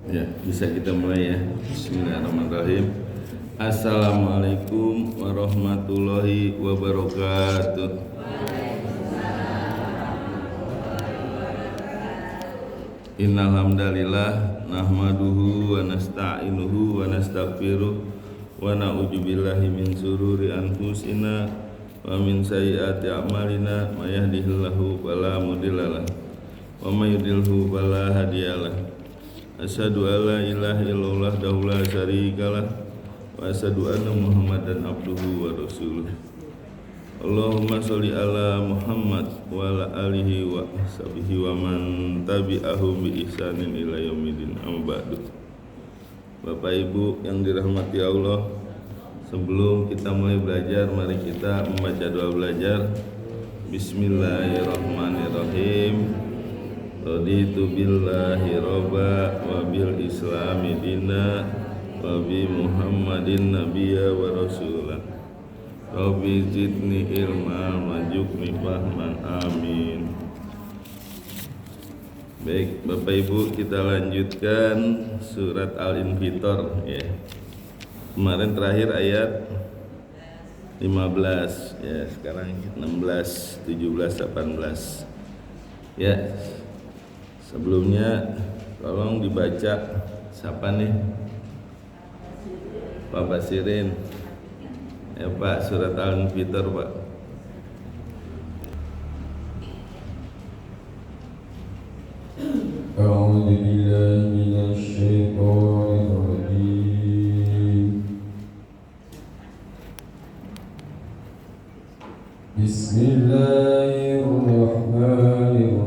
Ya, bisa kita mulai ya. Bismillahirrahmanirrahim. Assalamualaikum warahmatullahi wabarakatuh. Innal hamdalillah nahmaduhu wa nasta'inuhu wa nastaghfiruh wa na'udzu billahi min sururi anfusina wa min sayyiati a'malina may yahdihillahu fala mudhillalah wa may yudhlilhu fala hadiyalah. Asyhadu an la ilaha illallah wahdahu la syarikalah wa asyhadu anna Muhammadan abduhu wa rasuluh. Allahumma sholli ala Muhammad wa ala alihi wa sahbihi wa man tabi'ahum bi ihsanin ila yaumil amma ba'du. Bapak Ibu yang dirahmati Allah, sebelum kita mulai belajar, mari kita membaca doa belajar. Bismillahirrahmanirrahim. Raditu billahi robba wa bil islami dina wa bi Muhammadin nabiyya wa rasulah. Rabbi zidni ilma warzuqni fahman, amin. Baik Bapak Ibu, kita lanjutkan surat Al-Infitor ya. Kemarin terakhir ayat 15 ya, sekarang 16, 17, 18 ya. Sebelumnya tolong dibaca siapa nih? Pak Basirin ya Pak, surat Al-Infitor Pak. A'udzu billahi minasy syaithanir rajim. Bismillahirrahmanirrahim.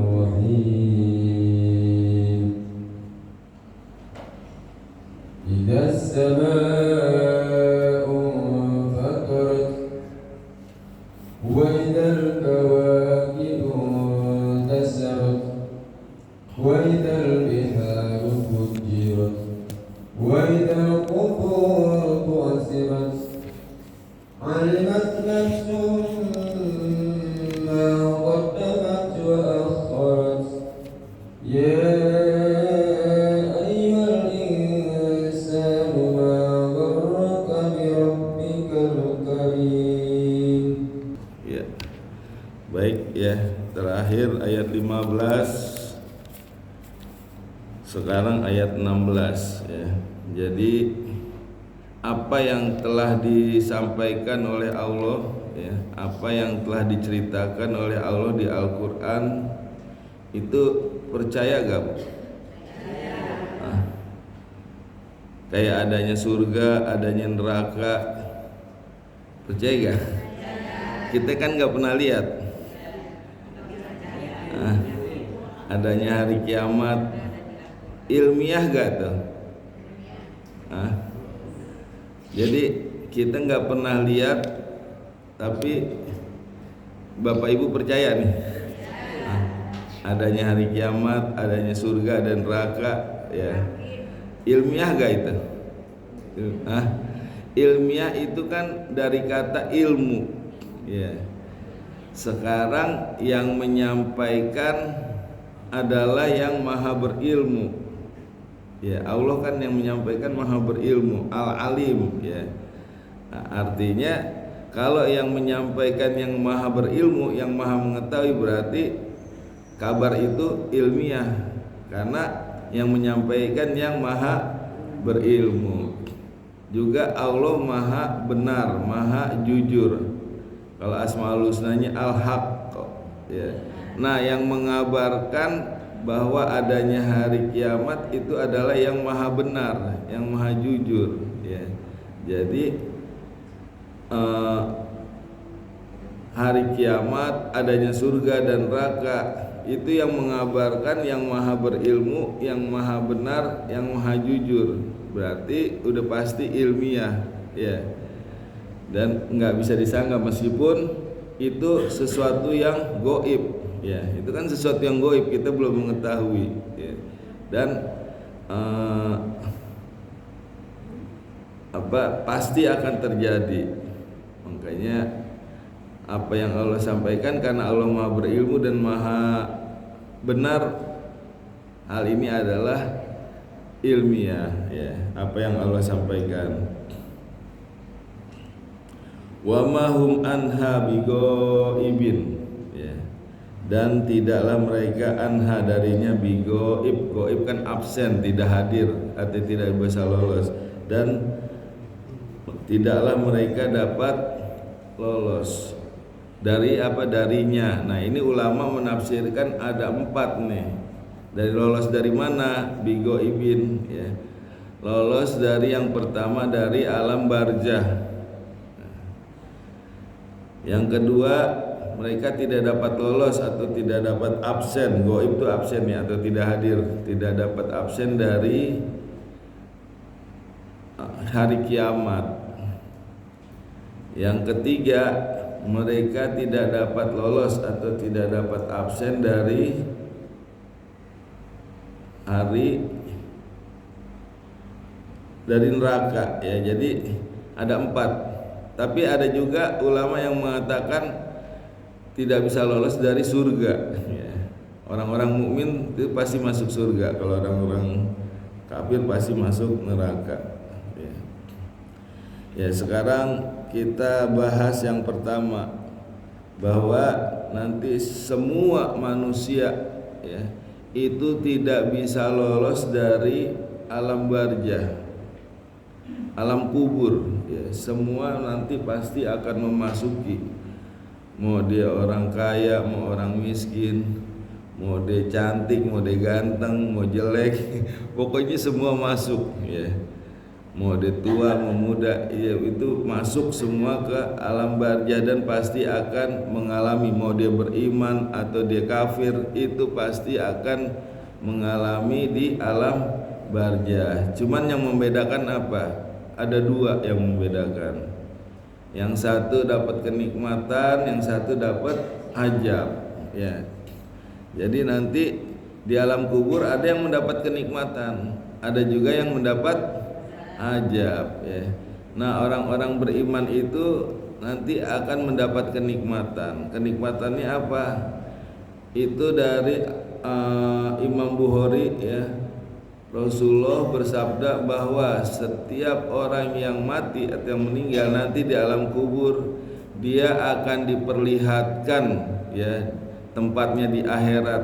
إذا السماء انفطرت وإذا الكواكب انتثرت وإذا البحار فجرت وإذا القبور بعثرت علمت نفس ما قدمت وأخرت Terakhir ayat 15, sekarang ayat 16 ya. Jadi apa yang telah disampaikan oleh Allah ya, apa yang telah diceritakan oleh Allah di Al-Qur'an itu percaya gak Bu? Nah, kayak adanya surga, adanya neraka, percaya gak? Kita kan gak pernah lihat. Adanya hari kiamat, ilmiah gak tuh? Jadi kita nggak pernah lihat, tapi Bapak Ibu percaya nih, adanya hari kiamat, adanya surga dan neraka, ya. Ilmiah gak itu? Ilmiah itu kan dari kata ilmu, ya. Sekarang yang menyampaikan adalah yang maha berilmu ya. Allah kan yang menyampaikan maha berilmu, al-alim ya. Nah, artinya kalau yang menyampaikan yang maha berilmu, yang maha mengetahui, berarti kabar itu ilmiah, karena yang menyampaikan yang maha berilmu. Juga Allah maha benar, maha jujur. Kalau Asmaul Husnanya al-haq ya. Nah, yang mengabarkan bahwa adanya hari kiamat itu adalah yang maha benar, yang maha jujur ya. Jadi hari kiamat, adanya surga dan neraka, itu yang mengabarkan yang maha berilmu, yang maha benar, yang maha jujur. Berarti udah pasti ilmiah ya. Dan nggak bisa disangka, meskipun itu sesuatu yang gaib ya, itu kan sesuatu yang gaib, kita belum mengetahui ya. Dan pasti akan terjadi. Makanya apa yang Allah sampaikan, karena Allah maha berilmu dan maha benar, hal ini adalah ilmiah ya, apa yang Allah sampaikan. Wa ma hum anha bigoibin ya. Dan tidaklah mereka anha darinya bigoib. Goib kan absen, tidak hadir atau tidak bisa lolos. Dan tidaklah mereka dapat lolos dari apa, darinya. Nah ini ulama menafsirkan ada 4 nih. Dari lolos dari mana? Bigoibin ya. Lolos dari yang pertama dari alam barzah. Yang kedua, mereka tidak dapat lolos atau tidak dapat absen. Goib itu absen ya, atau tidak hadir, tidak dapat absen dari hari kiamat. Yang ketiga, mereka tidak dapat lolos atau tidak dapat absen dari hari dari neraka ya. Jadi ada 4. Tapi ada juga ulama yang mengatakan tidak bisa lolos dari surga ya. Orang-orang mukmin itu pasti masuk surga, kalau orang-orang kafir pasti masuk neraka ya. Ya, sekarang kita bahas yang pertama, bahwa nanti semua manusia ya itu tidak bisa lolos dari alam barzah, alam kubur ya. Semua nanti pasti akan memasuki, mau dia orang kaya, mau orang miskin, mau dia cantik, mau dia ganteng, mau jelek, pokoknya semua masuk ya. Mau dia tua, mau muda ya, itu masuk semua ke alam barzah dan pasti akan mengalami, mau dia beriman atau dia kafir, itu pasti akan mengalami di alam barzah. Cuman yang membedakan apa? Ada 2 yang membedakan. Yang satu dapat kenikmatan, yang satu dapat azab ya. Jadi nanti di alam kubur ada yang mendapat kenikmatan, ada juga yang mendapat azab ya. Nah, orang-orang beriman itu nanti akan mendapat kenikmatan. Kenikmatannya apa? Itu dari Imam Bukhari ya. Rasulullah bersabda bahwa setiap orang yang mati atau yang meninggal nanti di alam kubur, dia akan diperlihatkan ya tempatnya di akhirat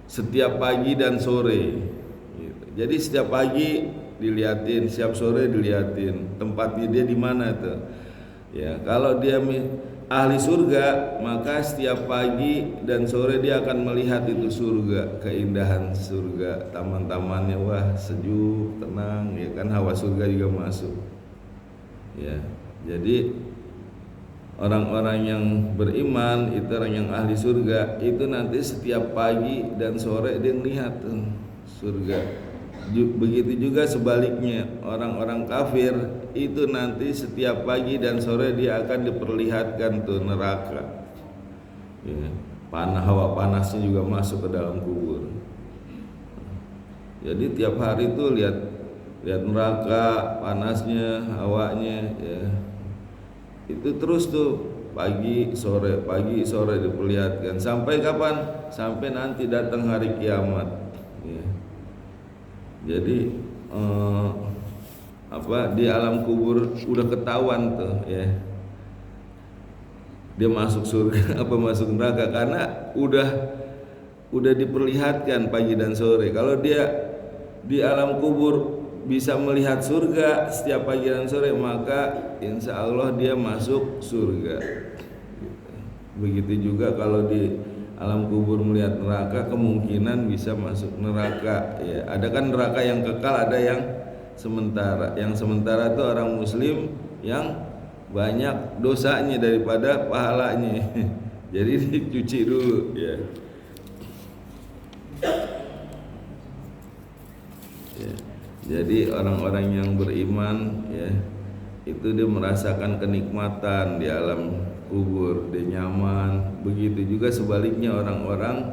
setiap pagi dan sore gitu. Jadi setiap pagi dilihatin, setiap sore dilihatin tempatnya dia di mana tuh ya. Kalau dia ahli surga, maka setiap pagi dan sore dia akan melihat itu surga, keindahan surga, taman-tamannya, wah sejuk, tenang ya kan, hawa surga juga masuk ya. Jadi orang-orang yang beriman itu, orang yang ahli surga itu nanti setiap pagi dan sore dia melihat tuh surga. Begitu juga sebaliknya, orang-orang kafir itu nanti setiap pagi dan sore dia akan diperlihatkan tuh neraka ya. Hawa panasnya juga masuk ke dalam kubur. Jadi tiap hari tuh lihat neraka, panasnya, hawanya ya. Itu terus tuh pagi sore diperlihatkan. Sampai kapan? Sampai nanti datang hari kiamat ya. Jadi di alam kubur udah ketahuan tuh ya, dia masuk surga apa masuk neraka, karena udah diperlihatkan pagi dan sore. Kalau dia di alam kubur bisa melihat surga setiap pagi dan sore, maka insya Allah dia masuk surga. Begitu juga kalau di alam kubur melihat neraka, kemungkinan bisa masuk neraka ya. Ada kan neraka yang kekal, ada yang sementara. Yang sementara itu orang muslim yang banyak dosanya daripada pahalanya jadi dicuci dulu ya. Jadi orang-orang yang beriman ya, itu dia merasakan kenikmatan di alam kubur, dia nyaman. Begitu juga sebaliknya orang-orang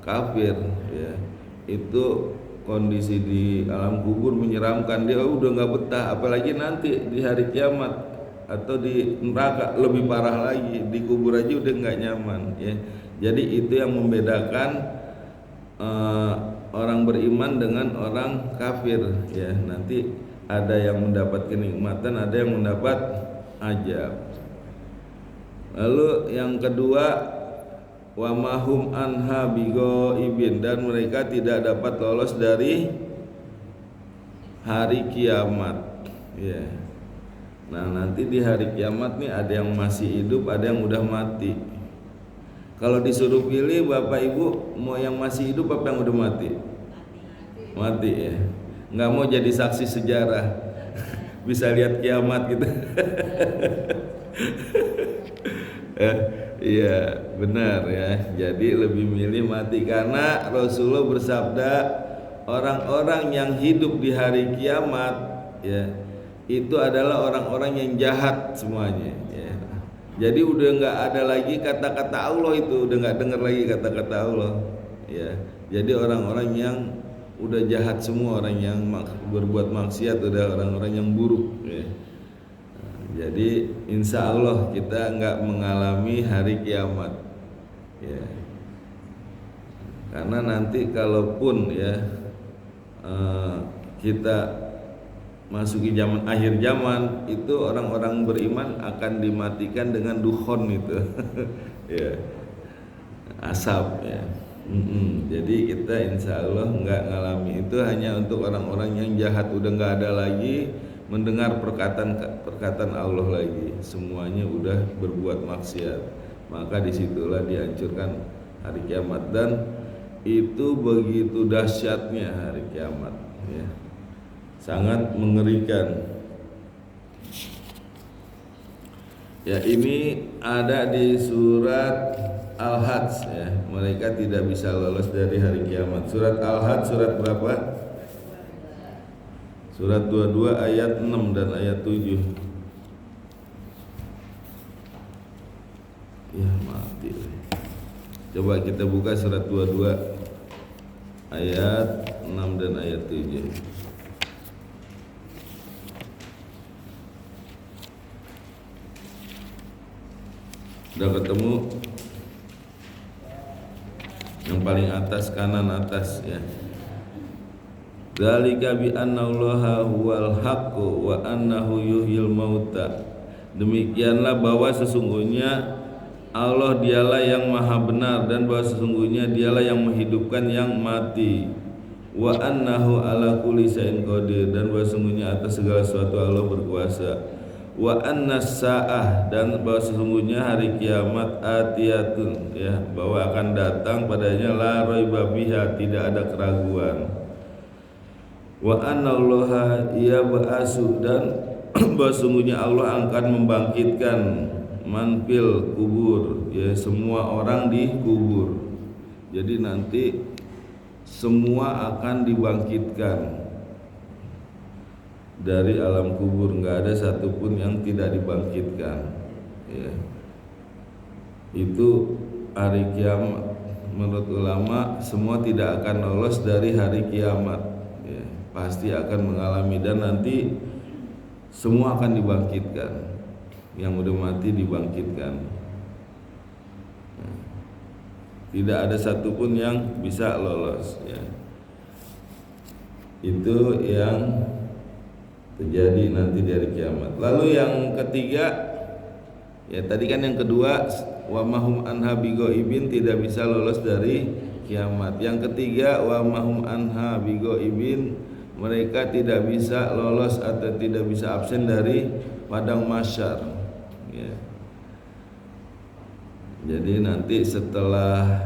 kafir ya, itu kondisi di alam kubur menyeramkan, dia udah nggak betah. Apalagi nanti di hari kiamat atau di neraka lebih parah lagi, di kubur aja udah nggak nyaman ya. Jadi itu yang membedakan orang beriman dengan orang kafir ya. Nanti ada yang mendapat kenikmatan, ada yang mendapat azab. Lalu yang kedua, wa mahum anha bighaibin, dan mereka tidak dapat lolos dari hari kiamat ya. Nah, nanti di hari kiamat nih ada yang masih hidup, ada yang udah mati. Kalau disuruh pilih Bapak Ibu, mau yang masih hidup apa yang udah mati? Mati ya. Nggak mau jadi saksi sejarah. Bisa lihat kiamat gitu. Iya, benar ya. Jadi lebih milih mati, karena Rasulullah bersabda, orang-orang yang hidup di hari kiamat ya, itu adalah orang-orang yang jahat semuanya ya. Jadi udah nggak ada lagi kata-kata Allah, itu udah nggak dengar lagi kata-kata Allah ya. Jadi orang-orang yang udah jahat semua, orang yang berbuat maksiat, udah orang-orang yang buruk ya. Jadi insya Allah kita nggak mengalami hari kiamat ya. Karena nanti kalaupun ya kita masuki zaman akhir zaman, itu orang-orang beriman akan dimatikan dengan dukhon itu ya, asap ya. Jadi kita insya Allah nggak ngalami itu, hanya untuk orang-orang yang jahat, udah nggak ada lagi mendengar perkataan Allah lagi, semuanya udah berbuat maksiat, maka disitulah dihancurkan hari kiamat. Dan itu begitu dahsyatnya hari kiamat ya, sangat mengerikan ya. Ini ada di surat Al-Hajj ya, mereka tidak bisa lolos dari hari kiamat. Surat Al-Hajj surat berapa? Surat 22 ayat 6 dan ayat 7. Ya mati. Coba kita buka surat 22 ayat 6 dan ayat 7. Udah ketemu? Yang paling atas, kanan atas ya. Dzalika bi annallaha huwal haqqu wa annahu yuhyil mauta. Demikianlah bahwa sesungguhnya Allah dialah yang maha benar, dan bahwa sesungguhnya dialah yang menghidupkan yang mati. Wa annahu ala kulli syai'in qadir, dan bahwa sesungguhnya atas segala sesuatu Allah berkuasa. Wa annas sa'ah, dan bahwa sesungguhnya hari kiamat atiyatun ya, bahwa akan datang padanya, la raiba biha, tidak ada keraguan. Wa annallaha yab'asu, dan bahwa sesungguhnya Allah akan membangkitkan manfil kubur ya, semua orang di kubur. Jadi nanti semua akan dibangkitkan dari alam kubur, nggak ada satupun yang tidak dibangkitkan ya. Itu hari kiamat. Menurut ulama semua tidak akan lolos dari hari kiamat ya, pasti akan mengalami, dan nanti semua akan dibangkitkan. Yang udah mati dibangkitkan ya. Tidak ada satupun yang bisa lolos ya. Itu yang terjadi nanti dari kiamat. Lalu yang ketiga ya, tadi kan yang kedua wa mahum anha bighaibin, tidak bisa lolos dari kiamat. Yang ketiga wa mahum anha bighaibin, mereka tidak bisa lolos atau tidak bisa absen dari padang mahsyar ya. Jadi nanti setelah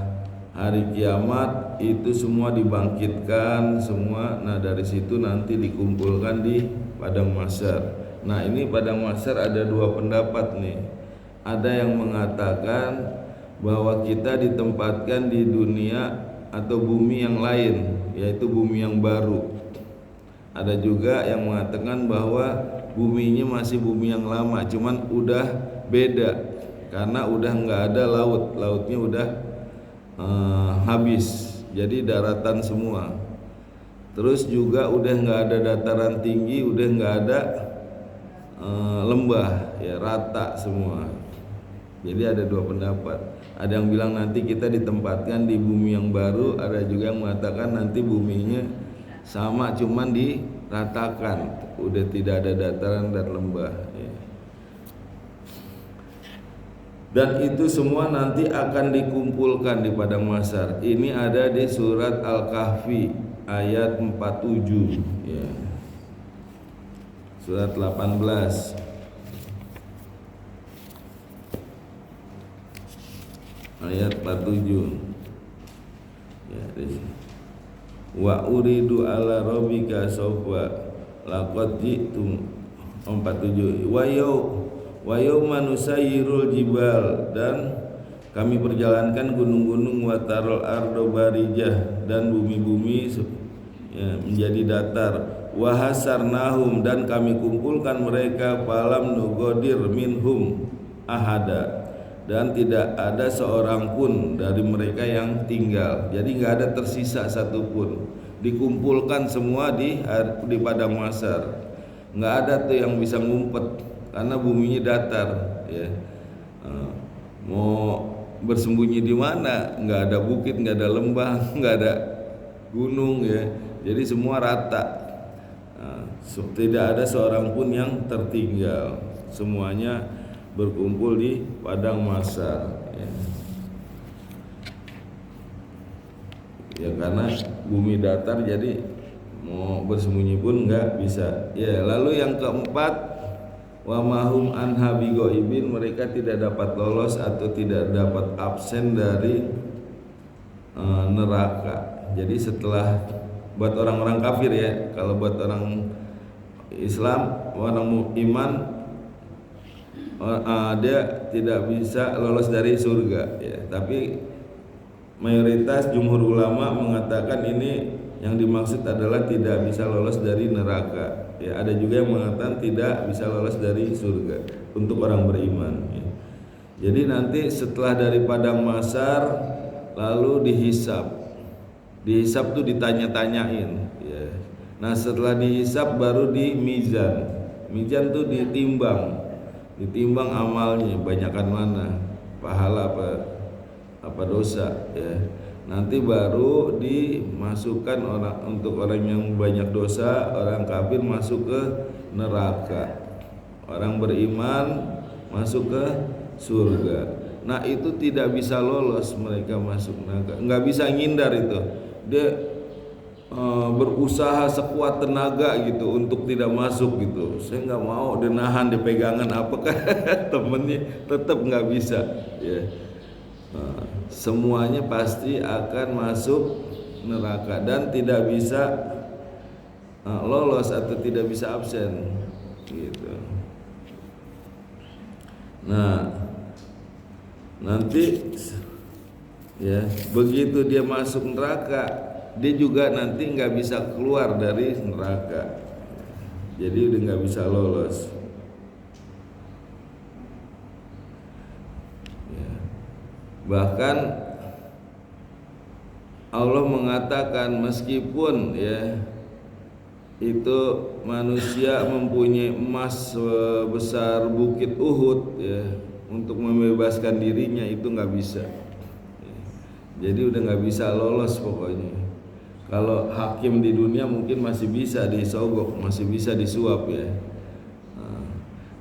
hari kiamat itu semua dibangkitkan semua. Nah dari situ nanti dikumpulkan di padang mahsyar. Nah ini padang mahsyar ada dua pendapat nih. Ada yang mengatakan bahwa kita ditempatkan di dunia atau bumi yang lain, yaitu bumi yang baru. Ada juga yang mengatakan bahwa buminya masih bumi yang lama, cuman udah beda karena udah nggak ada laut, lautnya udah habis, jadi daratan semua. Terus juga udah nggak ada dataran tinggi, udah nggak ada lembah, ya rata semua. Jadi ada dua pendapat. Ada yang bilang nanti kita ditempatkan di bumi yang baru, ada juga yang mengatakan nanti buminya sama cuman diratakan, udah tidak ada dataran dan lembah ya. Dan itu semua nanti akan dikumpulkan di padang mahsyar. Ini ada di surat Al-Kahfi ayat 47 ya. Surat 18 ayat 47 ya, wa uridu ala rabbika sawfa laqad ji'tum 47 wa yawma nusayyirul jibal, dan kami perjalankan gunung-gunung, wa tarul ardo barijah, dan bumi-bumi ya, menjadi datar, wa hasarnahum, dan kami kumpulkan mereka, falam nugodir minhum ahada, dan tidak ada seorang pun dari mereka yang tinggal. Jadi nggak ada tersisa satupun, dikumpulkan semua di padang mahsyar. Nggak ada tuh yang bisa ngumpet karena buminya datar ya. Mau bersembunyi di mana? Nggak ada bukit, nggak ada lembah, nggak ada gunung ya. Jadi semua rata. Tidak ada seorang pun yang tertinggal. Semuanya berkumpul di padang mahsyar ya. Ya karena bumi datar, jadi mau bersembunyi pun nggak bisa ya. Lalu yang keempat, wa mahum anha bigoibin, mereka tidak dapat lolos atau tidak dapat absen dari neraka. Jadi setelah, buat orang-orang kafir ya, kalau buat orang Islam, orang iman, dia tidak bisa lolos dari surga ya. Tapi mayoritas jumhur ulama mengatakan ini yang dimaksud adalah tidak bisa lolos dari neraka ya. Ada juga yang mengatakan tidak bisa lolos dari surga untuk orang beriman ya. Jadi nanti setelah dari padang mahsyar lalu dihisab tuh ditanya-tanyain ya. Nah setelah dihisab baru di mizan tuh ditimbang amalnya, banyakan mana, pahala apa dosa ya. Nanti baru dimasukkan untuk orang yang banyak dosa, orang kafir masuk ke neraka, orang beriman masuk ke surga. Nah itu tidak bisa lolos mereka masuk neraka, nggak bisa ngindar itu. Dia berusaha sekuat tenaga gitu untuk tidak masuk gitu. Saya nggak mau, dia nahan, dia pegangan apakah temennya, tetap nggak bisa ya. Semuanya pasti akan masuk neraka dan tidak bisa lolos atau tidak bisa absen gitu. Nah nanti ya begitu dia masuk neraka, dia juga nanti nggak bisa keluar dari neraka, jadi udah nggak bisa lolos. Bahkan Allah mengatakan meskipun ya itu manusia mempunyai emas sebesar bukit Uhud ya, untuk membebaskan dirinya itu nggak bisa. Jadi udah nggak bisa lolos pokoknya. Kalau hakim di dunia mungkin masih bisa disogok, masih bisa disuap ya.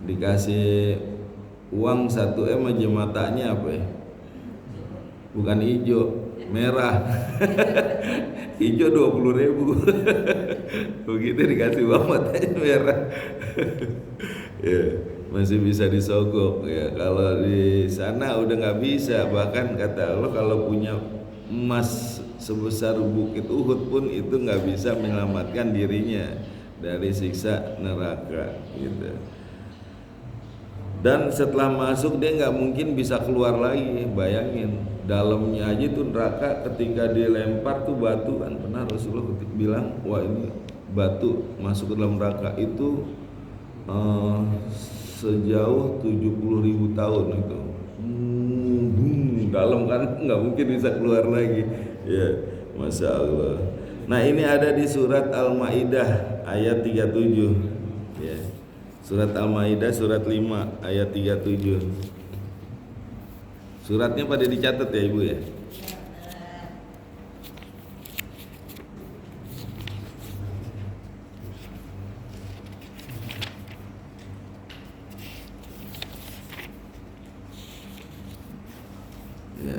Dikasih uang 1M aja matanya apa ya? Bukan hijau, merah. Hijau 20.000. Begitu dikasih uang matanya merah. Ya, masih bisa disogok ya. Kalau di sana udah nggak bisa. Bahkan kata Allah kalau punya emas sebesar bukit Uhud pun itu nggak bisa menyelamatkan dirinya dari siksa neraka gitu. Dan setelah masuk dia nggak mungkin bisa keluar lagi. Bayangin dalamnya aja tuh neraka, ketika dilempar tuh batu kan, pernah Rasulullah bilang wah ini batu masuk ke dalam neraka itu sejauh 70.000 tahun itu. Dalam kan nggak mungkin bisa keluar lagi ya, Masya Allah. Nah ini ada di surat Al-Maidah ayat 37 ya. Surat Al-Maidah surat 5 ayat 37. Suratnya pada dicatat ya Ibu ya. Ya.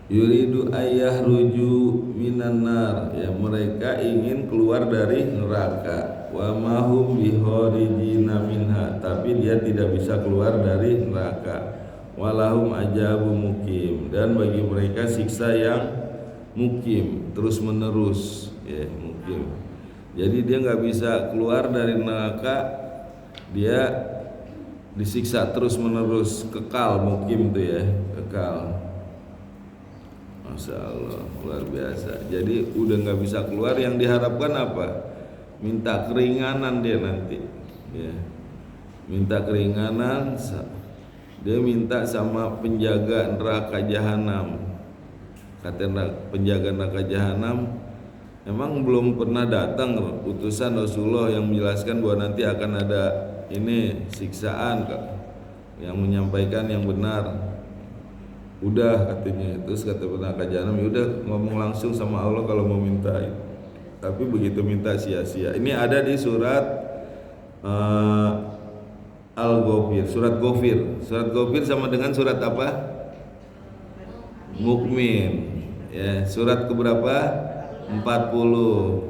Yuridu ayah ruju minan nar, ya mereka ingin keluar dari neraka. Wa mahum bihorijina minha, tapi dia tidak bisa keluar dari neraka. Walahum ajabu mukim, dan bagi mereka siksa yang mukim, terus menerus, ya mukim. Jadi dia nggak bisa keluar dari neraka, dia disiksa terus menerus, kekal, mukim itu ya, kekal. Masya Allah, luar biasa. Jadi udah nggak bisa keluar, yang diharapkan apa? Minta keringanan dia nanti, ya. Minta keringanan, dia minta sama penjaga neraka jahanam. Kata penjaga neraka jahanam, emang belum pernah datang utusan Rasulullah yang menjelaskan bahwa nanti akan ada ini siksaan, yang menyampaikan yang benar. Udah katanya. Terus kata neraka jahanam, ya udah ngomong langsung sama Allah kalau mau minta. Tapi begitu minta sia-sia. Ini ada di surat Al-Ghafir, surat Ghafir. Surat Ghafir sama dengan surat apa? Mukmin. Ya, surat keberapa? 40.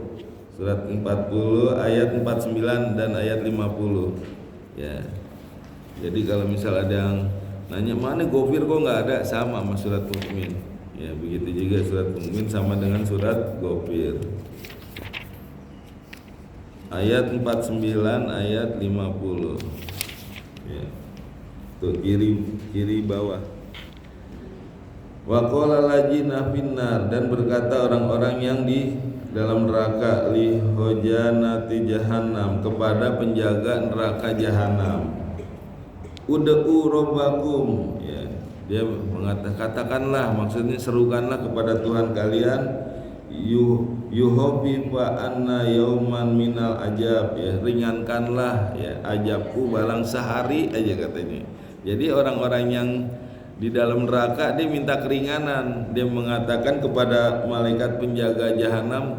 Surat 40 ayat 49 dan ayat 50. Ya. Jadi kalau misal ada yang nanya mana Ghafir kok nggak ada, sama sama surat Mukmin. Ya, begitu juga surat Mukmin sama dengan surat Ghafir. Ayat 49 ayat 50. Ya. Tuh kiri bawah. Wa qala lajina finnar, dan berkata orang-orang yang di dalam neraka, li hojanati jahannam, kepada penjaga neraka jahanam. Ud'u rabbakum, ya. Dia katakanlah, maksudnya serukanlah kepada Tuhan kalian, yuhoffifa anna yauman minal ajab, ya, ringankanlah ya ajabku balang sehari aja katanya. Jadi orang-orang yang di dalam neraka dia minta keringanan, dia mengatakan kepada malaikat penjaga jahanam,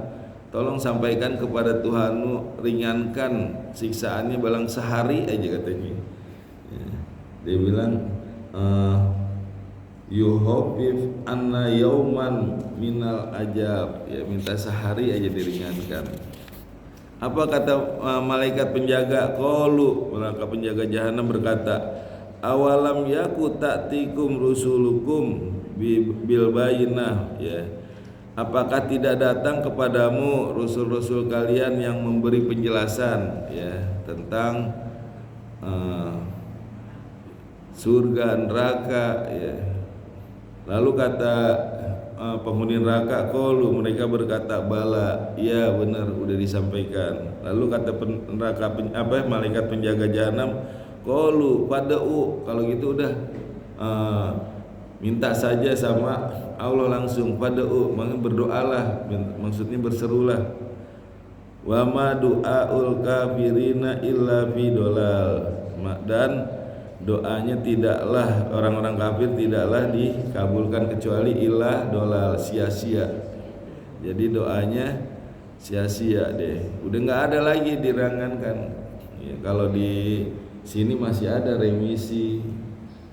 tolong sampaikan kepada Tuhanmu, ringankan siksaannya balang sehari aja katanya. Ya. Dia bilang yuhofif anna yauman minal ajab, ya minta sehari aja diringankan. Apa kata malaikat penjaga? Qalu, malaikat penjaga jahanam berkata, awalam yaku ta'tikum rusulukum bil bayinah, ya. Apakah tidak datang kepadamu rasul-rasul kalian yang memberi penjelasan, ya, tentang surga neraka, ya. Lalu kata penghuni neraka, qalu, mereka berkata, bala, ya benar udah disampaikan. Lalu kata neraka malaikat penjaga jahanam, qalu pada'u, kalau gitu udah minta saja sama Allah langsung, pada'u, berdoalah, maksudnya berserulah. Wa ma du'aul kafirina illa fi dolal, dan doanya tidaklah orang-orang kafir tidaklah dikabulkan kecuali ilah dolal, sia-sia. Jadi doanya sia-sia deh, udah nggak ada lagi dirangankan, ya. Kalau di sini masih ada remisi,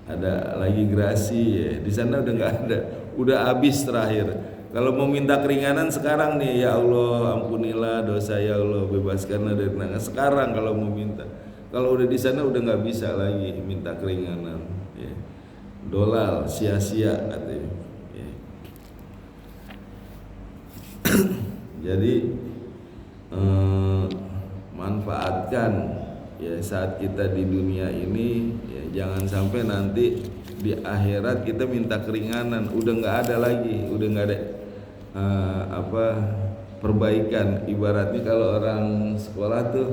ada lagi grasi, ya. Di sana udah nggak ada, udah habis terakhir. Kalau mau minta keringanan sekarang nih, ya Allah ampunilah dosa, ya Allah bebaskanlah dari neraka. Sekarang kalau mau minta, kalau udah di sana udah nggak bisa lagi minta keringanan, ya. Dolal, sia-sia katanya, ya. Jadi manfaatkan, ya, saat kita di dunia ini, ya, jangan sampai nanti di akhirat kita minta keringanan, udah nggak ada lagi, udah nggak ada perbaikan. Ibaratnya kalau orang sekolah tuh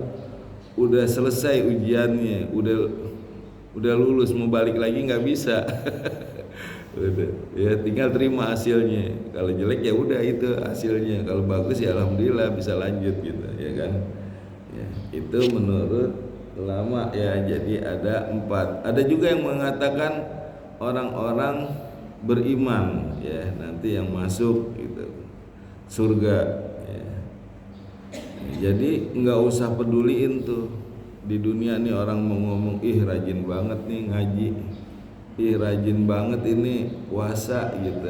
udah selesai ujiannya, udah lulus, mau balik lagi nggak bisa. Udah, ya tinggal terima hasilnya. Kalau jelek ya udah itu hasilnya, kalau bagus ya alhamdulillah bisa lanjut gitu, ya kan. Ya, itu menurut ulama, ya. Jadi ada 4. Ada juga yang mengatakan orang-orang beriman ya, nanti yang masuk gitu surga ya. Jadi nggak usah peduliin tuh di dunia nih orang mau ngomong ih rajin banget nih ngaji, ih rajin banget ini puasa gitu,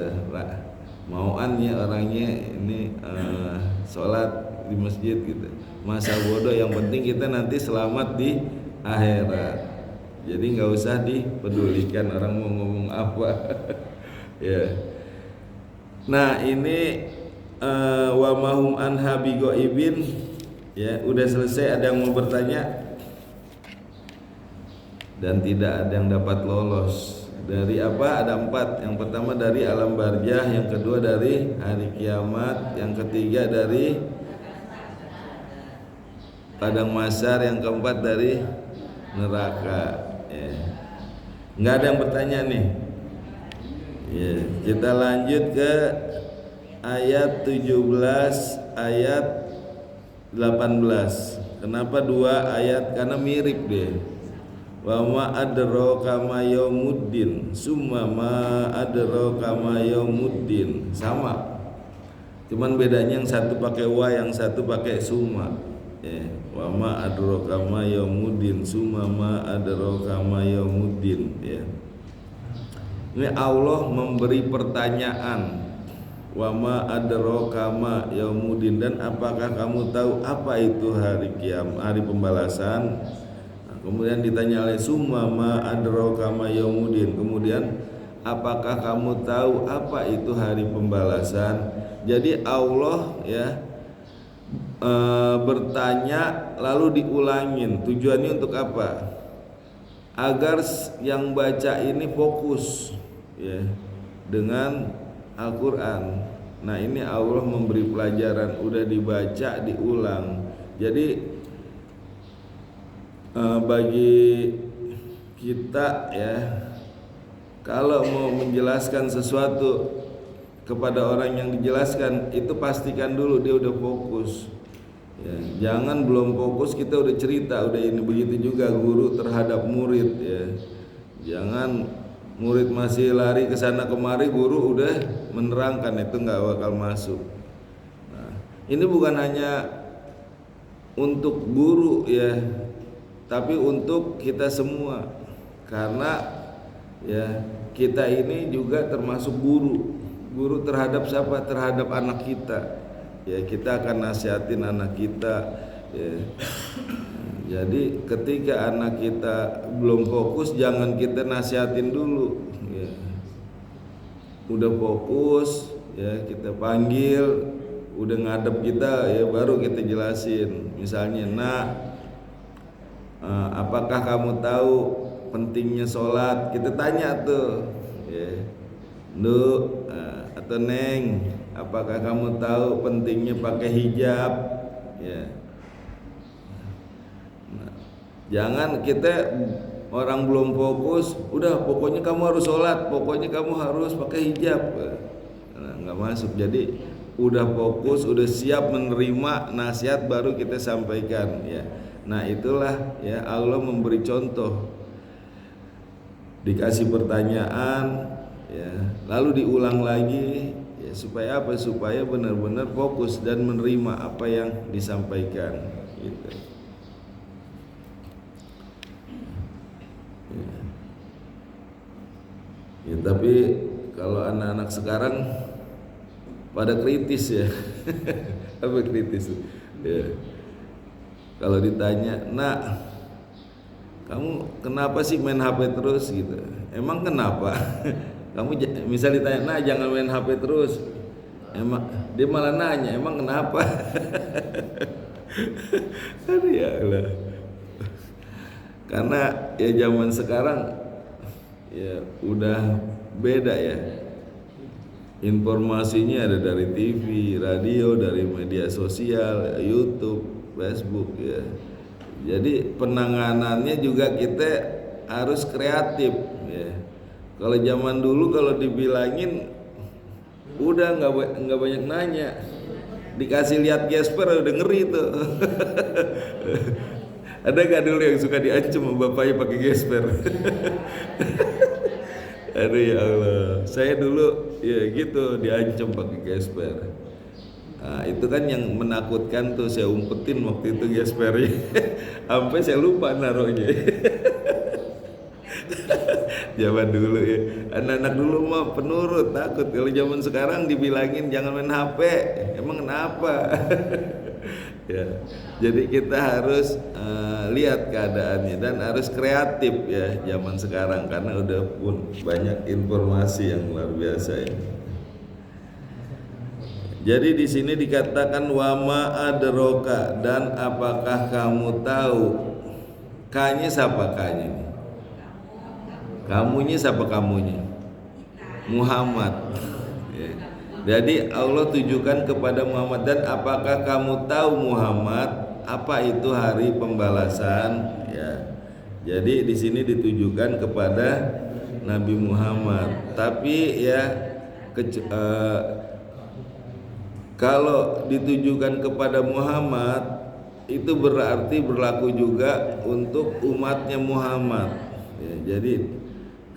mauan ya orangnya ini sholat di masjid gitu. Masa bodoh, yang penting kita nanti selamat di akhirat. Jadi nggak usah dipedulikan orang mau ngomong apa. Ya. Nah ini wa mahum anha bigoibin ya, udah selesai. Ada yang mau bertanya? Dan tidak ada yang dapat lolos dari apa? Ada 4. Yang pertama dari alam barzah, yang kedua dari hari kiamat, yang ketiga dari padang mahsyar, yang keempat dari neraka ya. Nggak ada yang bertanya nih ya. Kita lanjut ke ayat 17, ayat 18. Kenapa 2 ayat? Karena mirip deh. Wa ma adraka ma yaumuddin, summa ma adraka ma yaumuddin. Sama, cuman bedanya yang satu pakai wa, yang satu pakai summa ya. Wa ma adraka ma yaumuddin, summa ma adraka ma yaumuddin ya. Ini Allah memberi pertanyaan, wa ma adraka ma yaumuddin, dan apakah kamu tahu apa itu hari kiamat, hari pembalasan? Kemudian ditanya oleh summa ma adraka ma yaumuddin, kemudian apakah kamu tahu apa itu hari pembalasan? Jadi Allah ya bertanya lalu diulangin. Tujuannya untuk apa? Agar yang baca ini fokus ya dengan Al-Quran. Nah ini Allah memberi pelajaran, udah dibaca diulang. Jadi bagi kita ya, kalau mau menjelaskan sesuatu kepada orang yang dijelaskan, itu pastikan dulu dia udah fokus ya. Jangan belum fokus kita udah cerita, udah ini. Begitu juga guru terhadap murid ya. Jangan murid masih lari ke sana kemari, guru udah menerangkan, itu nggak bakal masuk. Nah, ini bukan hanya untuk guru ya, tapi untuk kita semua, karena ya kita ini juga termasuk guru terhadap siapa? Terhadap anak kita ya. Kita akan nasihatin anak kita ya. Jadi ketika anak kita belum fokus, jangan kita nasihatin dulu ya. Udah fokus ya, kita panggil, udah ngadep kita ya, baru kita jelasin. Misalnya, nak, apakah kamu tahu pentingnya sholat? Kita tanya tuh ya, Nduk atau Neng, apakah kamu tahu pentingnya pakai hijab ya. Nah, jangan kita orang belum fokus, udah pokoknya kamu harus sholat, pokoknya kamu harus pakai hijab. Nah, nggak masuk. Jadi udah fokus, udah siap menerima nasihat, baru kita sampaikan ya. Nah itulah ya, Allah memberi contoh, dikasih pertanyaan ya, lalu diulang lagi ya, supaya apa? Supaya benar-benar fokus dan menerima apa yang disampaikan gitu. Ya, tapi kalau anak-anak sekarang pada kritis ya. Apa kritis ya? Kalau ditanya, nak, kamu kenapa sih main HP terus gitu? Emang kenapa? Kamu misal ditanya, nah jangan main HP terus. Emang dia malah nanya, emang kenapa? Aduh ya Allah. Karena ya zaman sekarang ya udah beda ya. Informasinya ada dari TV, radio, dari media sosial, YouTube, Facebook ya. Jadi penanganannya juga kita harus kreatif ya. Kalau zaman dulu kalau dibilangin udah nggak banyak nanya, dikasih lihat gesper udah ngeri tuh. Ada gak dulu yang suka diancam sama bapaknya pakai gesper? Aduh ya Allah, saya dulu ya gitu diancam pakai gesper. Nah, itu kan yang menakutkan tuh, saya umpetin waktu itu gespernya. Sampai saya lupa naruhnya. Zaman dulu ya, anak-anak dulu mah penurut, takut. Kalau zaman sekarang dibilangin jangan main HP, emang kenapa? Ya, jadi kita harus lihat keadaannya dan harus kreatif ya zaman sekarang karena udah pun banyak informasi yang luar biasa ya. Jadi di sini dikatakan wama adroka, dan apakah kamu tahu? Kanya siapa kanya? Kamunya siapa kamunya? Muhammad. Ya. Jadi Allah tujukan kepada Muhammad, dan apakah kamu tahu Muhammad apa itu hari pembalasan? Ya. Jadi di sini ditujukan kepada Nabi Muhammad. Tapi ya kalau ditujukan kepada Muhammad itu berarti berlaku juga untuk umatnya Muhammad. Ya, jadi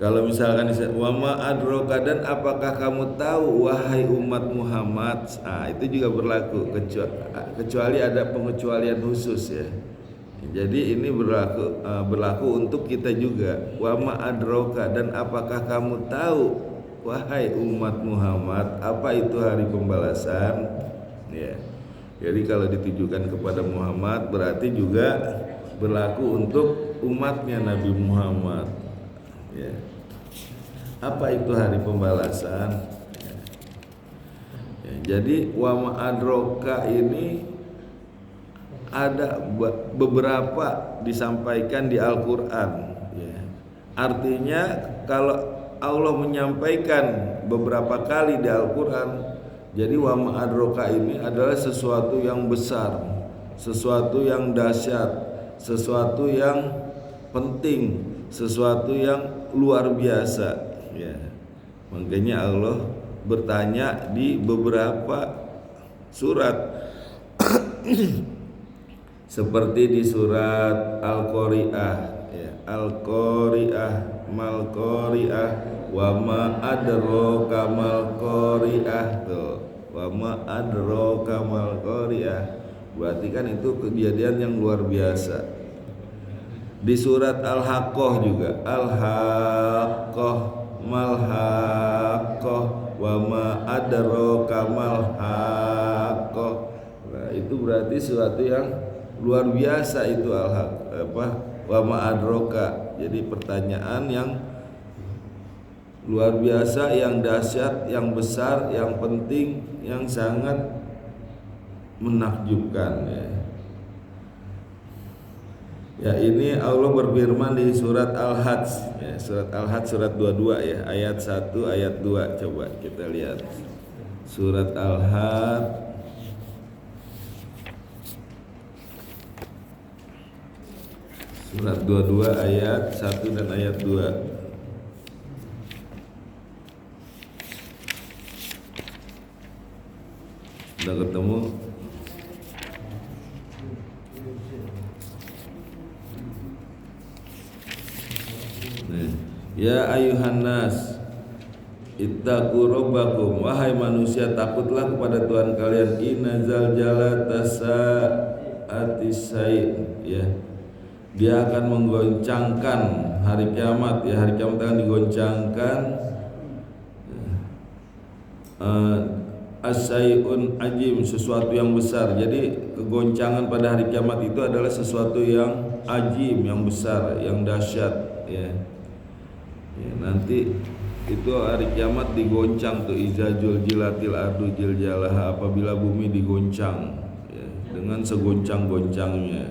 kalau misalkan wama adroka, dan apakah kamu tahu wahai umat Muhammad, itu juga berlaku kecuali ada pengecualian khusus ya. Jadi ini berlaku untuk kita juga. Wama adroka, dan apakah kamu tahu wahai umat Muhammad apa itu hari pembalasan ya. Jadi kalau ditujukan kepada Muhammad berarti juga berlaku untuk umatnya Nabi Muhammad ya. Apa itu hari pembalasan ya. Jadi wama adroka ini ada beberapa disampaikan di Al-Quran ya. Artinya kalau Allah menyampaikan beberapa kali di Al-Quran, jadi wama adroka ini adalah sesuatu yang besar, sesuatu yang dahsyat, sesuatu yang penting, sesuatu yang luar biasa ya. Makanya Allah bertanya di beberapa surat seperti di surat Al-Qari'ah ya. Al-Qari'ah mal qari'ah wa ma adraka mal qari'ah tuh. Wa ma adraka mal qari'ah. Berarti kan itu kejadian yang luar biasa. Di surat Al-Haqqah juga, Al-Haqqah mal haqqah wa ma adraka mal haqqah. Nah, itu berarti sesuatu yang luar biasa itu wa ma adraka. Jadi pertanyaan yang luar biasa, yang dahsyat, yang besar, yang penting, yang sangat menakjubkan ya. Ya, ini Allah berfirman di surat Al-Hajj ya, surat Al-Hajj surat 22 ya, ayat 1 ayat 2. Coba kita lihat surat Al-Hajj surat 22 ayat 1 dan ayat 2. Sudah ketemu? Ya ayuhan nas ittaqu rabbakum, wahai manusia takutlah kepada Tuhan kalian. Inna zalzalata sa'ati syai' ya. Dia akan menggoncangkan hari kiamat ya. Hari kiamat akan digoncangkan asyai'un ajim, sesuatu yang besar. Jadi kegoncangan pada hari kiamat itu adalah sesuatu yang ajim, yang besar, yang dahsyat ya. Ya, nanti itu hari kiamat digoncang tuh, izajul jilatil ardu jiljalaha, apabila bumi digoncang ya, dengan segoncang-goncangnya.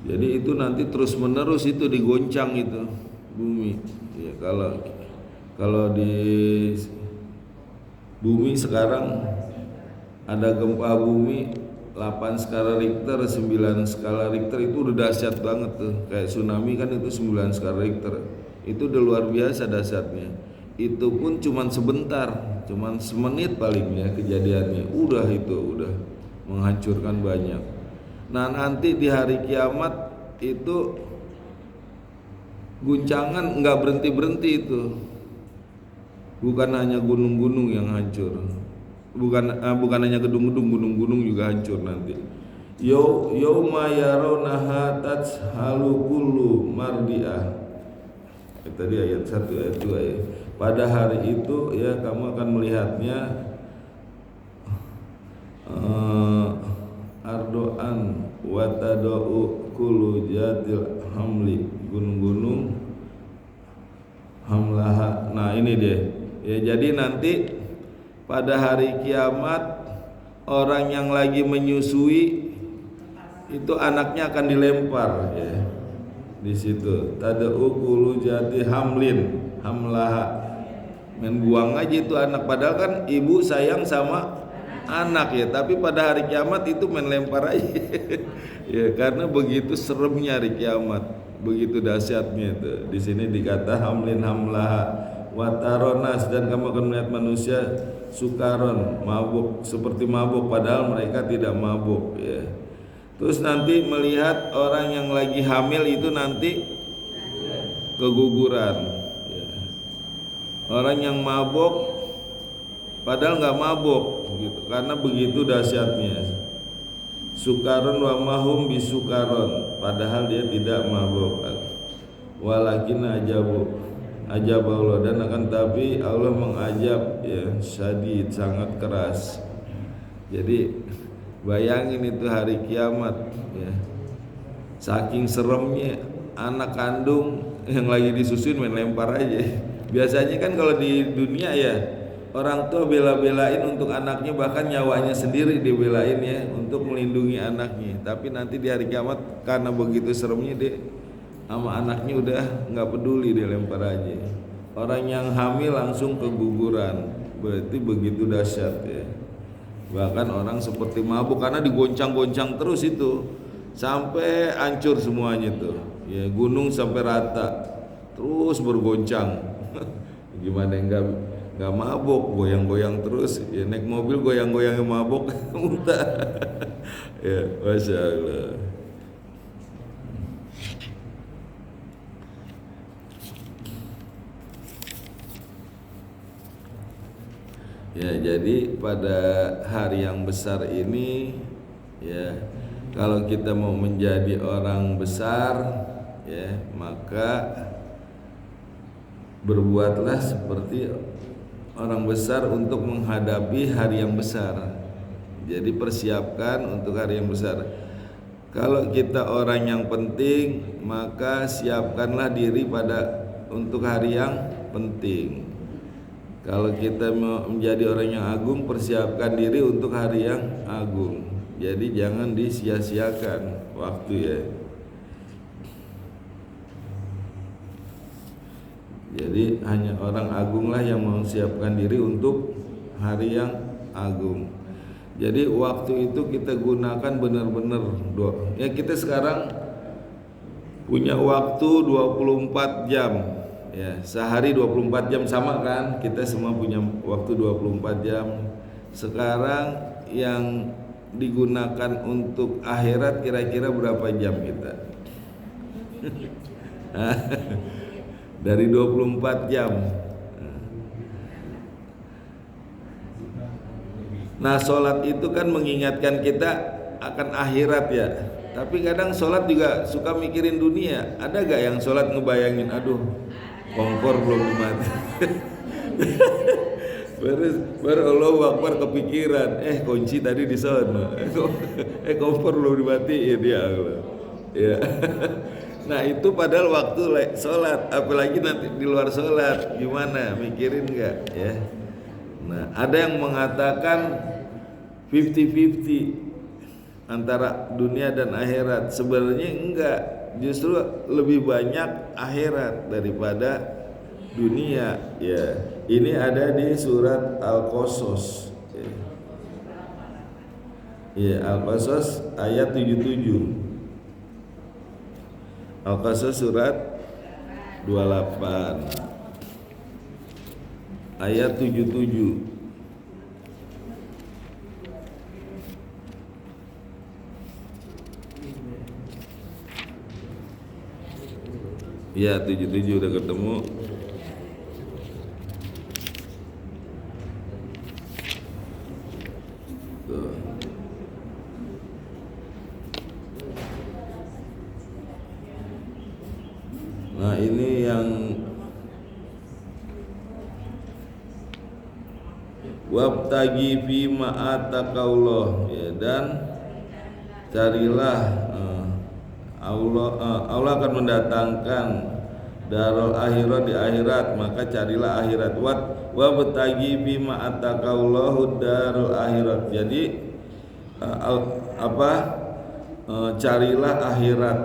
Jadi itu nanti terus menerus itu digoncang itu bumi ya. Kalau di bumi sekarang ada gempa bumi 8 skala Richter, 9 skala Richter, itu udah dahsyat banget tuh. Kayak tsunami kan itu 9 skala Richter. Itu udah luar biasa dahsyatnya. Itu pun cuman sebentar, cuman semenit paling ya kejadiannya. Udah menghancurkan banyak. Nah, nanti di hari kiamat itu guncangan nggak berhenti itu. Bukan hanya gunung-gunung yang hancur, bukan hanya gedung-gedung, gunung-gunung juga hancur nanti. Yauma yarawnaha tadhalu kullu mardiah. Tadi ayat 1 ayat 2 ya. Pada hari itu ya kamu akan melihatnya ardoan wa tadau kullu jatil hamli, gunung-gunung hamlaha. Nah ini deh ya, jadi nanti pada hari kiamat orang yang lagi menyusui itu anaknya akan dilempar ya. Di situ tadau kullu jati hamlin hamlaha, main buang aja itu anak, padahal kan ibu sayang sama anak ya, tapi pada hari kiamat itu main lempar aja ya, karena begitu seremnya hari kiamat, begitu dahsyatnya itu. Di sini dikata hamlin hamlaha wataronas, dan kamu akan melihat manusia sukaron, mabuk, seperti mabuk padahal mereka tidak mabuk ya. Terus nanti melihat orang yang lagi hamil itu nanti keguguran ya. Orang yang mabuk padahal nggak mabuk gitu, karena begitu dahsyatnya. Sukaron wa mahum bisukaron, padahal dia tidak mabuk. Walakin ajab Allah, dan akan tapi Allah mengajab ya, syadid, sangat keras. Jadi bayangin itu hari kiamat ya, saking seremnya, anak kandung yang lagi disusuin main lempar aja. Biasanya kan kalau di dunia ya, orang tua bela-belain untuk anaknya, bahkan nyawanya sendiri dibelain ya untuk melindungi anaknya. Tapi nanti di hari kiamat karena begitu seremnya, dia sama anaknya udah nggak peduli, dia lempar aja. Orang yang hamil langsung keguguran, berarti begitu dahsyat ya. Bahkan orang seperti mabuk karena digoncang-goncang terus itu sampai hancur semuanya tuh ya, gunung sampai rata terus bergoncang. Gimana nggak mabuk, goyang-goyang terus ya, naik mobil goyang-goyang mabuk muntah ya, masya Allah. Ya, jadi pada hari yang besar ini ya, kalau kita mau menjadi orang besar ya, maka berbuatlah seperti orang besar untuk menghadapi hari yang besar. Jadi persiapkan untuk hari yang besar. Kalau kita orang yang penting, maka siapkanlah diri untuk hari yang penting. Kalau kita mau menjadi orang yang agung, persiapkan diri untuk hari yang agung. Jadi jangan disia-siakan waktu ya. Jadi hanya orang agunglah yang mempersiapkan diri untuk hari yang agung. Jadi waktu itu kita gunakan benar-benar. Ya, kita sekarang punya waktu 24 jam. Ya, sehari 24 jam sama kan? Kita semua punya waktu 24 jam. Sekarang yang digunakan untuk akhirat kira-kira berapa jam kita? Dari 24 jam. Nah, sholat itu kan mengingatkan kita akan akhirat ya. Tapi kadang sholat juga suka mikirin dunia. Ada gak yang sholat ngebayangin, aduh kompor belum dimati. baru Allahu Akbar kepikiran, kunci tadi di sana. Kompor belum dimatiin ya Allah. Ya. Nah itu padahal waktu sholat, apalagi nanti di luar sholat, gimana, mikirin nggak ya? Nah ada yang mengatakan 50-50 antara dunia dan akhirat. Sebenarnya enggak, justru lebih banyak akhirat daripada dunia ya. Ini ada di surat Al-Qasas ya, Al-Qasas ayat 77. Al-Qasas surat 28 ayat 77. Ya 77 udah ketemu. Tuh. Nah ini yang wabtagi fima atakaullah, ya, dan carilah Allah akan mendatangkan darul akhirat di akhirat, maka carilah akhirat. Wabtagi bima atakaullahu darul akhirat. Jadi carilah akhirat,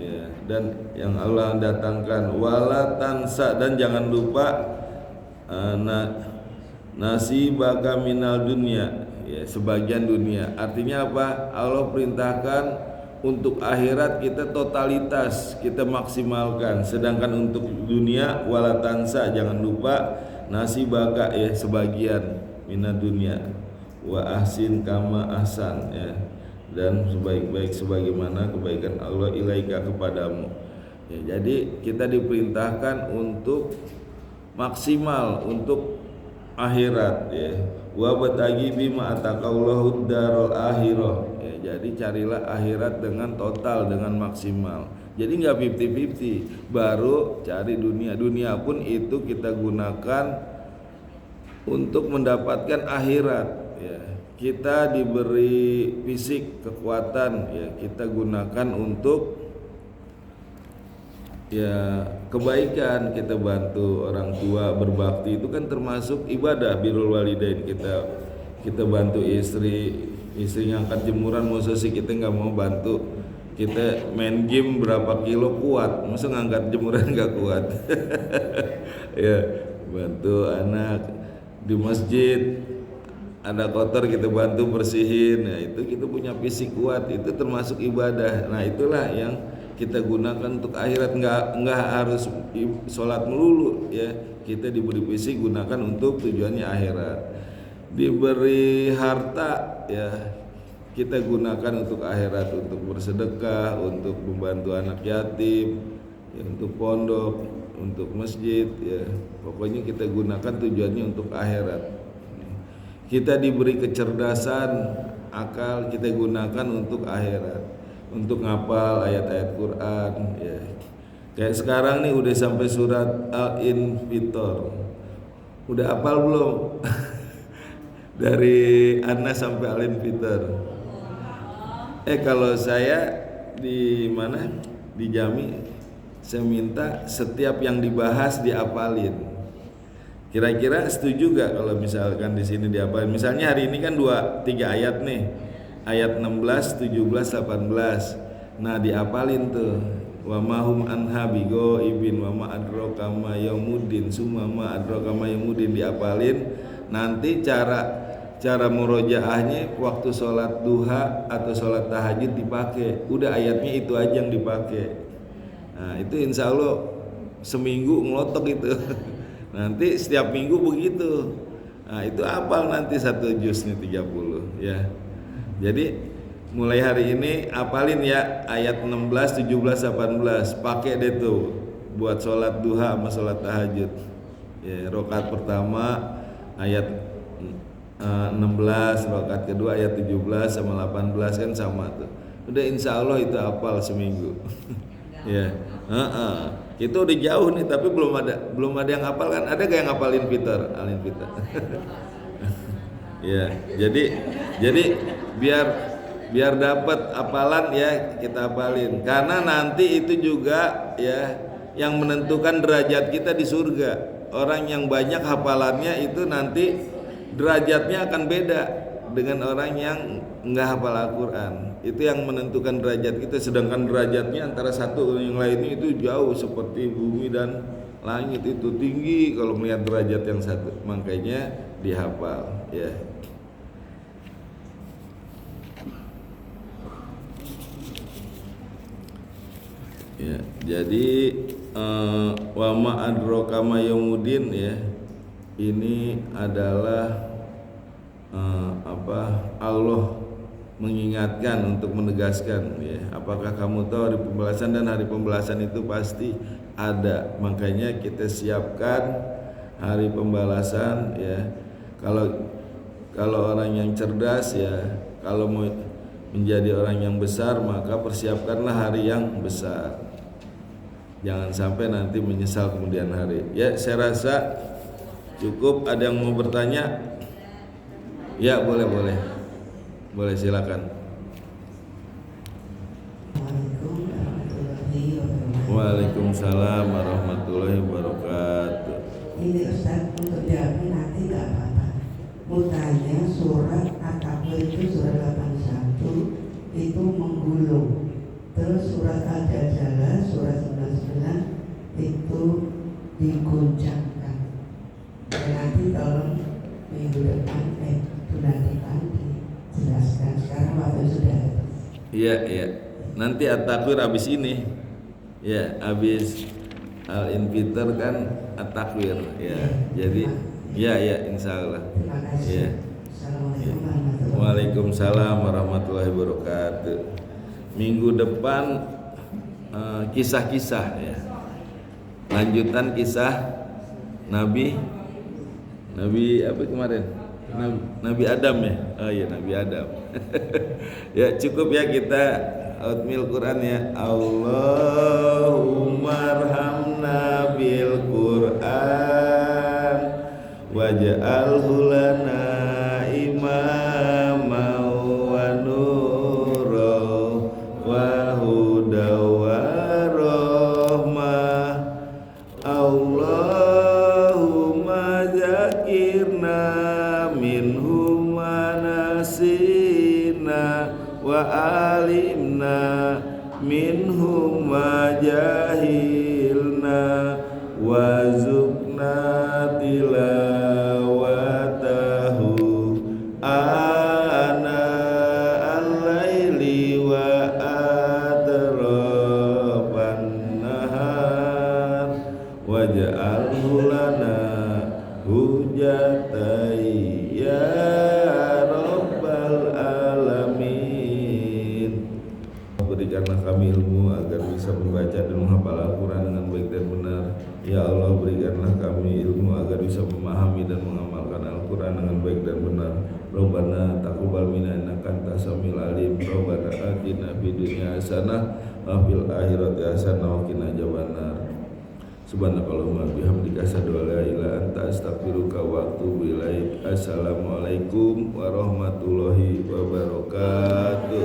ya, dan yang Allah datangkan. Wala tansa, dan jangan lupa nasibaka minal dunia, ya, sebagian dunia. Artinya apa? Allah perintahkan untuk akhirat kita totalitas kita maksimalkan, sedangkan untuk dunia wala tansa, jangan lupa nasibaka, ya, sebagian minal dunia. Wa ahsin kama ahsan, ya, dan sebaik-baik sebagaimana kebaikan Allah ilaika kepadamu, ya. Jadi kita diperintahkan untuk maksimal untuk akhirat, ya. Wa batagi bima ataqallahu darul akhirah, ya. Jadi carilah akhirat dengan total, dengan maksimal. Jadi nggak 50-50, baru cari dunia. Dunia pun itu kita gunakan untuk mendapatkan akhirat, ya. Kita diberi fisik, kekuatan, ya, kita gunakan untuk, ya, kebaikan. Kita bantu orang tua, berbakti, itu kan termasuk ibadah. Birrul walidain, kita bantu istri ngangkat jemuran, masa sih kita nggak mau bantu? Kita main game berapa kilo kuat, masa ngangkat jemuran nggak kuat? Ya, bantu anak di masjid ada kotor, kita bantu bersihin. Nah, itu kita punya fisik kuat, itu termasuk ibadah. Nah, itulah yang kita gunakan untuk akhirat. Nggak harus sholat melulu, ya. Kita diberi fisik, gunakan untuk tujuannya akhirat. Diberi harta, ya, kita gunakan untuk akhirat, untuk bersedekah, untuk membantu anak yatim, ya, untuk pondok, untuk masjid, ya. Pokoknya kita gunakan tujuannya untuk akhirat. Kita diberi kecerdasan, akal, kita gunakan untuk akhirat, untuk ngapal ayat-ayat Quran, ya. Kayak sekarang nih udah sampai surat Al-Infitor. Udah hafal belum? Dari Anas sampai Al-Infitor. Kalau saya di mana? Di Jami, saya minta setiap yang dibahas dihafalin. Kira-kira setuju gak kalau misalkan di sini dihafalin? Misalnya hari ini kan 2-3 ayat nih. Ayat 16, 17, 18. Nah, dihafalin tuh. Wa mahum anha bigoibin wa ma adraka ma yaumuddin summa ma adraka ma yaumuddin, dihafalin. Nanti cara murojaahnya waktu sholat duha atau sholat tahajud dipakai. Udah ayatnya itu aja yang dipakai. Nah, itu insya Allah seminggu ngelotok itu. Nanti setiap minggu begitu. Nah, itu hafal nanti 1 juz nih 30, ya. Jadi mulai hari ini hafalin ya ayat 16, 17, 18. Pakai deh tuh buat sholat duha sama sholat tahajud. Ya, rakaat pertama ayat 16, rakaat kedua ayat 17 sama 18 kan sama tuh. Udah insya Allah itu hafal seminggu. Ya. Kita udah jauh nih, tapi belum ada yang hafal kan? Ada gak yang hafalin Alin Peter? Ya, jadi biar dapat hafalan, ya, kita hafalin. Karena nanti itu juga, ya, yang menentukan derajat kita di surga. Orang yang banyak hafalannya itu nanti derajatnya akan beda dengan orang yang enggak hafal Al-Quran. Itu yang menentukan derajat kita. Sedangkan derajatnya antara satu dengan yang lainnya itu jauh, seperti bumi dan langit, itu tinggi kalau melihat derajat yang satu. Makanya dihafal, ya. Ya, jadi wa ma adraka ma yaumuddin, ya. Ini adalah Allah mengingatkan, untuk menegaskan ya, apakah kamu tahu hari pembalasan, dan hari pembalasan itu pasti ada. Makanya kita siapkan hari pembalasan ya. Kalau orang yang cerdas ya, kalau mau menjadi orang yang besar, maka persiapkanlah hari yang besar. Jangan sampai nanti menyesal kemudian hari. Ya, saya rasa cukup. Ada yang mau bertanya? Ya, boleh. Boleh, silakan. Waalaikumsalam warahmatullahi wabarakatuh. Ini Ustaz, untuk jawabnya nanti nggak apa-apa. Mau tanya, surat At-Takwir itu surat 81 itu menggulung. Terus surat Al-Jajalah surat 99 itu diguncangkan. Dan nanti tolong minggu depan bulan depan dijelaskan. Sekarang waktu sudah habis. Iya. Nanti At-Takwir habis ini. Ya, habis Al-Infitar kan At-Takwir ya. Jadi ya insyaallah. Terima kasih. Ya. Assalamualaikum warahmatullahi wabarakatuh. Waalaikumsalam warahmatullahi wabarakatuh. Minggu depan kisah-kisah ya. Lanjutan kisah Nabi apa kemarin? Nabi Adam ya. Oh iya, Nabi Adam. Ya, cukup ya kita Outmil Quran ya. Allahumma arhamna bil Quran waj'alhu lana imama wa nura wa huda wa rahmah. Allahumma zakirna minhum wa nasina wa alimna minhum ma jahilna wa zukna tilawatahu ana al-laili wa atrafan nahar waj'alhu lana hujatai ya rabbal alamin. Berikanlah kami ilmu agar bisa membaca dan menghafal Al-Quran dengan baik dan benar. Ya Allah, berikanlah kami ilmu agar bisa memahami dan mengamalkan Al-Quran dengan baik dan benar. Rabbana taqabbal minna innaka antas samiul alim. Rabbana atina fid dunya hasanah wa fil akhirati hasanah wa qina adzabannar. Subhanakallahumma bihamdika asyhadu an la ilaha illa anta astaghfiruka wa atubu ilaik. Assalamualaikum warahmatullahi wabarakatuh.